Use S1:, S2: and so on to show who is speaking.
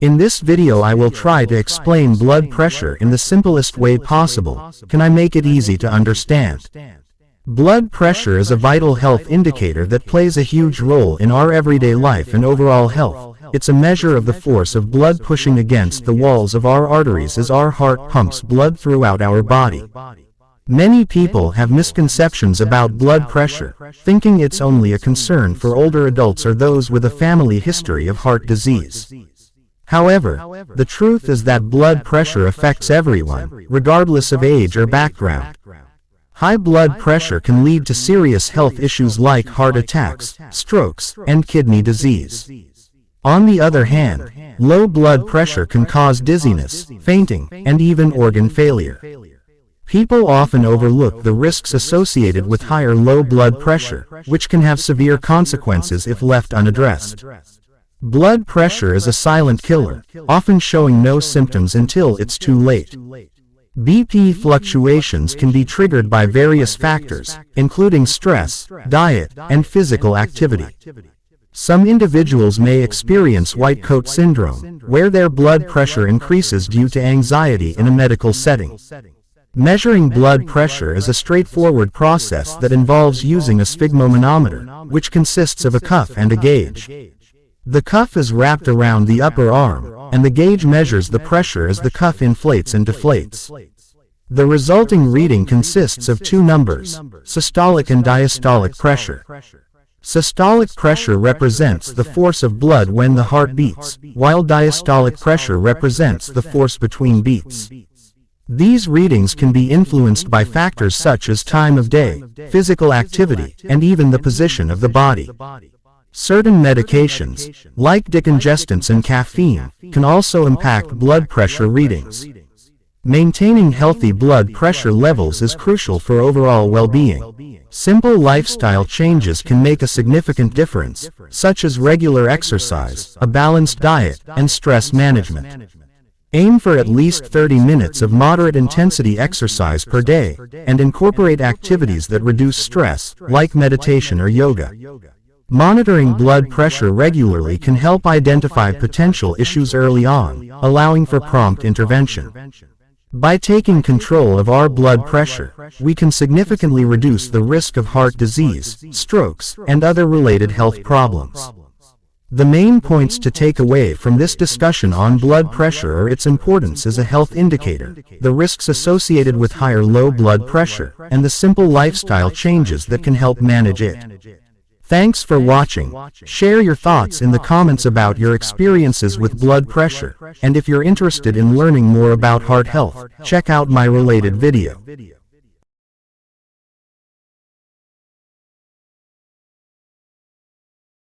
S1: In this video I will try to explain blood pressure in the simplest way possible. Can I make it easy to understand? Blood pressure is a vital health indicator that plays a huge role in our everyday life and overall health. It's a measure of the force of blood pushing against the walls of our arteries as our heart pumps blood throughout our body. Many people have misconceptions about blood pressure, thinking it's only a concern for older adults or those with a family history of heart disease. However, the truth is that blood pressure affects everyone, regardless of age or background. High blood pressure can lead to serious health issues like heart attacks, strokes, and kidney disease. On the other hand, low blood pressure can cause dizziness, fainting, and even organ failure. People often overlook the risks associated with high or low blood pressure, which can have severe consequences if left unaddressed. Blood pressure is a silent killer, often showing no symptoms until it's too late. BP fluctuations can be triggered by various factors, including stress, diet, and physical activity. Some individuals may experience white coat syndrome, where their blood pressure increases due to anxiety in a medical setting. Measuring blood pressure is a straightforward process that involves using a sphygmomanometer, which consists of a cuff and a gauge. The cuff is wrapped around the upper arm, and the gauge measures the pressure as the cuff inflates and deflates. The resulting reading consists of two numbers, systolic and diastolic pressure. Systolic pressure represents the force of blood when the heart beats, while diastolic pressure represents the force between beats. These readings can be influenced by factors such as time of day, physical activity, and even the position of the body. Certain medications, like decongestants and caffeine, can also impact blood pressure readings. Maintaining healthy blood pressure levels is crucial for overall well-being. Simple lifestyle changes can make a significant difference, such as regular exercise, a balanced diet, and stress management. Aim for at least 30 minutes of moderate intensity exercise per day, and incorporate activities that reduce stress, like meditation or yoga. Monitoring blood pressure regularly can help identify potential issues early on, allowing for prompt intervention. By taking control of our blood pressure, we can significantly reduce the risk of heart disease, strokes, and other related health problems. The main points to take away from this discussion on blood pressure are its importance as a health indicator, the risks associated with high or low blood pressure, and the simple lifestyle changes that can help manage it. Thanks for watching. Share your thoughts in the comments about your experiences with blood pressure, and if you're interested in learning more about heart health, check out my related video.